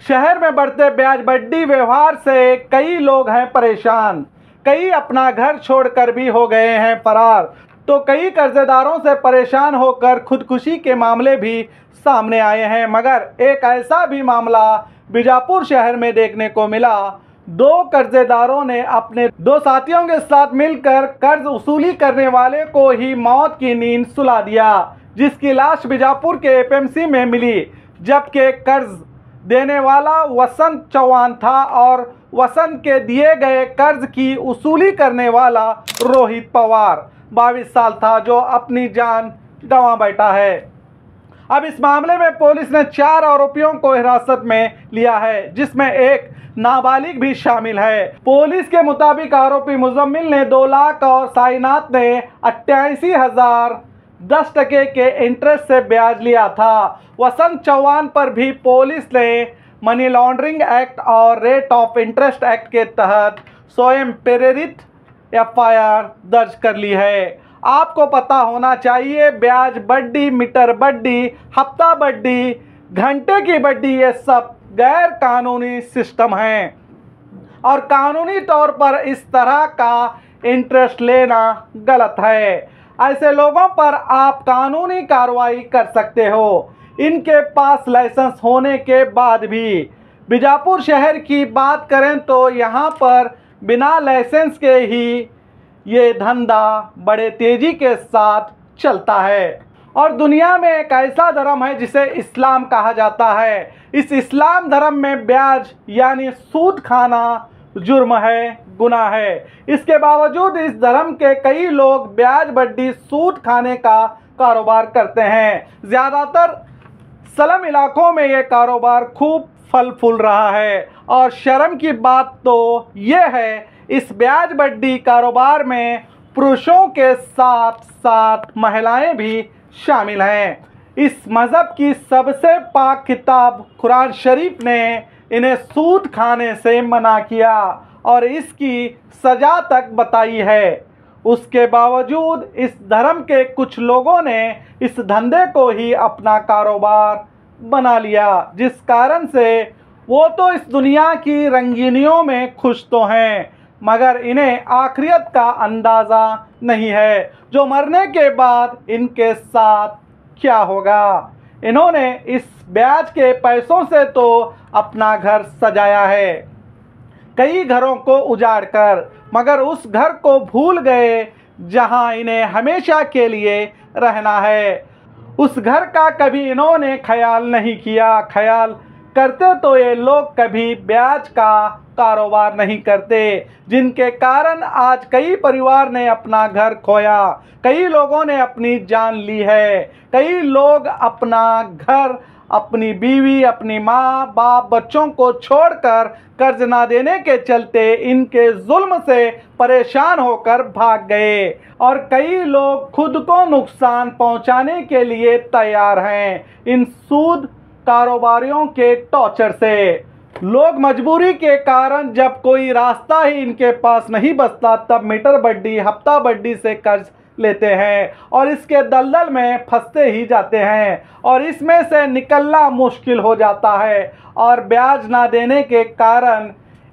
शहर में बढ़ते ब्याज बड्डी व्यवहार से कई लोग हैं परेशान, कई अपना घर छोड़कर भी हो गए हैं फरार, तो कई कर्जदारों से परेशान होकर खुदकुशी के मामले भी सामने आए हैं। मगर एक ऐसा भी मामला बीजापुर शहर में देखने को मिला। दो कर्जदारों ने अपने दो साथियों के साथ मिलकर कर्ज वसूली करने वाले को ही मौत की नींद सुला दिया, जिसकी लाश बीजापुर के एपीएमसी में मिली, जबकि कर्ज देने वाला वसंत चौहान था और वसंत के दिए गए कर्ज की वसूली करने वाला रोहित पवार 22 साल था, जो अपनी जान गंवा बैठा है। अब इस मामले में पुलिस ने 4 आरोपियों को हिरासत में लिया है, जिसमें एक नाबालिग भी शामिल है। पुलिस के मुताबिक आरोपी मुजम्मिल ने 2 लाख और साईनाथ ने 88,000 10% के इंटरेस्ट से ब्याज लिया था। वसंत चौहान पर भी पुलिस ने मनी लॉन्ड्रिंग एक्ट और रेट ऑफ इंटरेस्ट एक्ट के तहत स्वयं प्रेरित एफआईआर दर्ज कर ली है। आपको पता होना चाहिए, ब्याज बड्डी, मीटर बड्डी, हफ्ता बड्डी, घंटे की बड्डी, ये सब गैर कानूनी सिस्टम हैं और कानूनी तौर पर इस तरह का इंटरेस्ट लेना गलत है। ऐसे लोगों पर आप कानूनी कार्रवाई कर सकते हो, इनके पास लाइसेंस होने के बाद भी। बीजापुर शहर की बात करें तो यहाँ पर बिना लाइसेंस के ही ये धंधा बड़े तेजी के साथ चलता है। और दुनिया में एक ऐसा धर्म है जिसे इस्लाम कहा जाता है। इस इस्लाम धर्म में ब्याज यानी सूद खाना जुर्म है, गुनाह है। इसके बावजूद इस धर्म के कई लोग ब्याज बड्डी सूद खाने का कारोबार करते हैं। ज़्यादातर स्लम इलाकों में ये कारोबार खूब फल फूल रहा है और शर्म की बात तो ये है, इस ब्याज बड्डी कारोबार में पुरुषों के साथ साथ महिलाएं भी शामिल हैं। इस मज़हब की सबसे पाक किताब कुरान शरीफ ने इन्हें सूद खाने से मना किया और इसकी सज़ा तक बताई है। उसके बावजूद इस धर्म के कुछ लोगों ने इस धंधे को ही अपना कारोबार बना लिया, जिस कारण से वो तो इस दुनिया की रंगीनियों में खुश तो हैं, मगर इन्हें आखिरत का अंदाज़ा नहीं है, जो मरने के बाद इनके साथ क्या होगा। इन्होंने इस ब्याज के पैसों से तो अपना घर सजाया है, कई घरों को उजाड़ कर, मगर उस घर को भूल गए जहां इन्हें हमेशा के लिए रहना है। उस घर का कभी इन्होंने ख्याल नहीं किया। ख्याल करते तो ये लोग कभी ब्याज का कारोबार नहीं करते, जिनके कारण आज कई परिवार ने अपना घर खोया, कई लोगों ने अपनी जान ली है, कई लोग अपना घर, अपनी बीवी, अपनी माँ बाप, बच्चों को छोड़कर कर्ज ना देने के चलते इनके जुल्म से परेशान होकर भाग गए और कई लोग खुद को नुकसान पहुंचाने के लिए तैयार हैं इन सूद कारोबारियों के टॉर्चर से। लोग मजबूरी के कारण जब कोई रास्ता ही इनके पास नहीं बचता, तब मीटर बड्डी, हफ्ता बड्डी से कर्ज लेते हैं और इसके दलदल में फंसते ही जाते हैं और इसमें से निकलना मुश्किल हो जाता है और ब्याज ना देने के कारण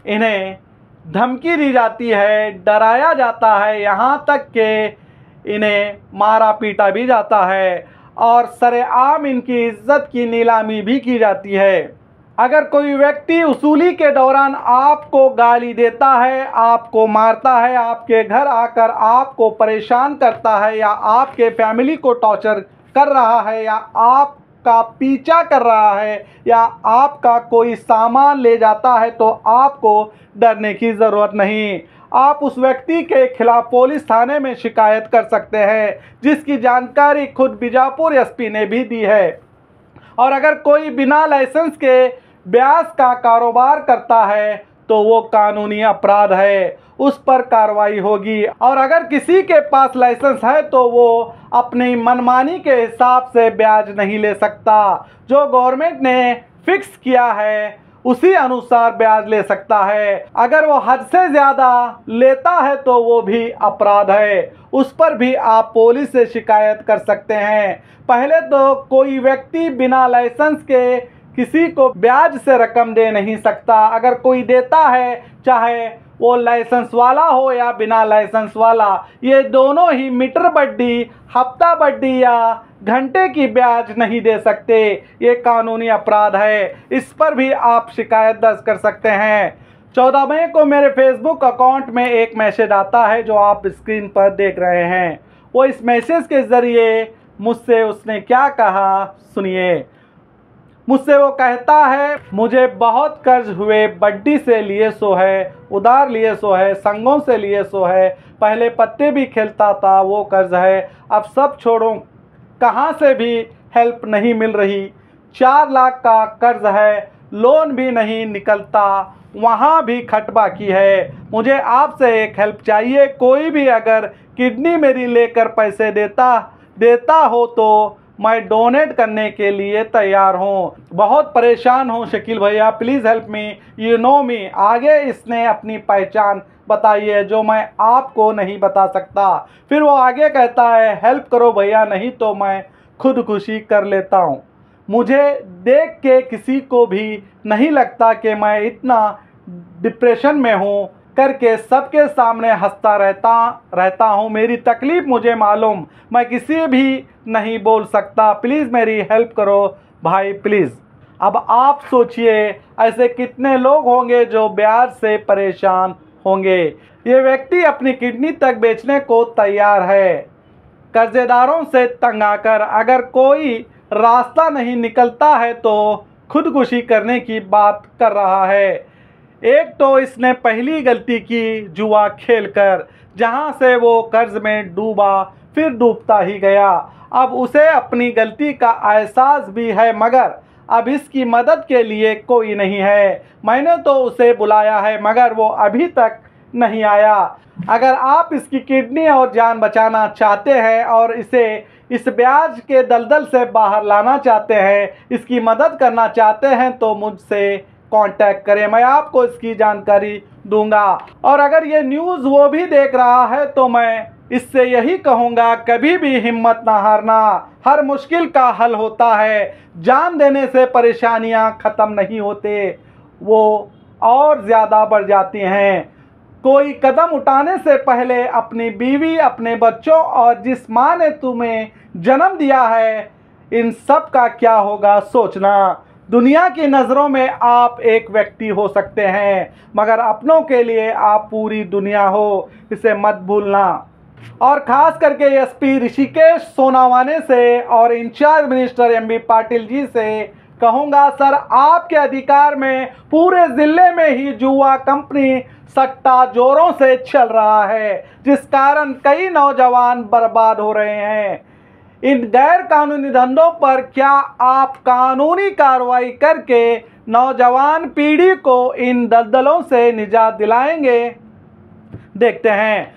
इन्हें धमकी दी जाती है, डराया जाता है, यहाँ तक कि इन्हें मारा पीटा भी जाता है और सरेआम इनकी इज्जत की नीलामी भी की जाती है। अगर कोई व्यक्ति वसूली के दौरान आपको गाली देता है, आपको मारता है, आपके घर आकर आपको परेशान करता है या आपके फैमिली को टॉर्चर कर रहा है या आपका पीछा कर रहा है या आपका कोई सामान ले जाता है, तो आपको डरने की ज़रूरत नहीं। आप उस व्यक्ति के खिलाफ पुलिस थाने में शिकायत कर सकते हैं, जिसकी जानकारी खुद बीजापुर एसपी ने भी दी है। और अगर कोई बिना लाइसेंस के ब्याज का कारोबार करता है तो वो कानूनी अपराध है, उस पर कार्रवाई होगी। और अगर किसी के पास लाइसेंस है तो वो अपनी मनमानी के हिसाब से ब्याज नहीं ले सकता। जो गवर्नमेंट ने फिक्स किया है उसी अनुसार ब्याज ले सकता है। अगर वो हद से ज़्यादा लेता है तो वो भी अपराध है, उस पर भी आप पुलिस से शिकायत कर सकते हैं। पहले तो कोई व्यक्ति बिना लाइसेंस के किसी को ब्याज से रकम दे नहीं सकता। अगर कोई देता है, चाहे वो लाइसेंस वाला हो या बिना लाइसेंस वाला, ये दोनों ही मीटर बड्डी, हफ्ता बड्डी या घंटे की ब्याज नहीं दे सकते। ये कानूनी अपराध है। इस पर भी आप शिकायत दर्ज कर सकते हैं। 14 मई को मेरे फेसबुक अकाउंट में एक मैसेज आता है जो आप स्क्रीन पर देख रहे हैं। वो इस मैसेज के ज़रिए मुझसे उसने क्या कहा सुनिए। मुझसे वो कहता है, मुझे बहुत कर्ज हुए, बड्डी से लिए सो है, उधार लिए सो है, संगों से लिए सो है, पहले पत्ते भी खेलता था वो कर्ज है, अब सब छोड़ो, कहाँ से भी हेल्प नहीं मिल रही, 4 लाख का कर्ज है, लोन भी नहीं निकलता, वहाँ भी खट बाकी है, मुझे आपसे एक हेल्प चाहिए। कोई भी अगर किडनी मेरी लेकर पैसे देता हो तो मैं डोनेट करने के लिए तैयार हूँ। बहुत परेशान हूँ शकील भैया, please help me, you know me. आगे इसने अपनी पहचान बताई है जो मैं आपको नहीं बता सकता। फिर वो आगे कहता है, हेल्प करो भैया, नहीं तो मैं खुदकुशी कर लेता हूँ। मुझे देख के किसी को भी नहीं लगता कि मैं इतना डिप्रेशन में हूँ करके सबके सामने हंसता रहता हूँ। मेरी तकलीफ़ मुझे मालूम, मैं किसी भी नहीं बोल सकता। प्लीज़ मेरी हेल्प करो भाई, प्लीज़। अब आप सोचिए, ऐसे कितने लोग होंगे जो ब्याज से परेशान होंगे। ये व्यक्ति अपनी किडनी तक बेचने को तैयार है, कर्जेदारों से तंग आकर। अगर कोई रास्ता नहीं निकलता है तो खुदकुशी करने की बात कर रहा है। एक तो इसने पहली गलती की जुआ खेलकर, जहां से वो कर्ज में डूबा, फिर डूबता ही गया। अब उसे अपनी गलती का एहसास भी है, मगर अब इसकी मदद के लिए कोई नहीं है। मैंने तो उसे बुलाया है मगर वो अभी तक नहीं आया। अगर आप इसकी किडनी और जान बचाना चाहते हैं और इसे इस ब्याज के दलदल से बाहर लाना चाहते हैं, इसकी मदद करना चाहते हैं, तो मुझसे कांटेक्ट करें, मैं आपको इसकी जानकारी दूंगा। और अगर ये न्यूज़ वो भी देख रहा है तो मैं इससे यही कहूँगा, कभी भी हिम्मत ना हारना, हर मुश्किल का हल होता है। जान देने से परेशानियाँ ख़त्म नहीं होते, वो और ज़्यादा बढ़ जाती हैं। कोई कदम उठाने से पहले अपनी बीवी, अपने बच्चों और जिस माँ ने तुम्हें जन्म दिया है, इन सब का क्या होगा सोचना। दुनिया की नज़रों में आप एक व्यक्ति हो सकते हैं, मगर अपनों के लिए आप पूरी दुनिया हो, इसे मत भूलना। और ख़ास करके एसपी ऋषिकेश सोनावाने से और in charge minister MB Patil ji से कहूँगा, सर आपके अधिकार में पूरे ज़िले में ही जुआ कंपनी सट्टा जोरों से चल रहा है, जिस कारण कई नौजवान बर्बाद हो रहे हैं। इन गैर कानूनी धंधों पर क्या आप कानूनी कार्रवाई करके नौजवान पीढ़ी को इन दलदलों से निजात दिलाएंगे? देखते हैं।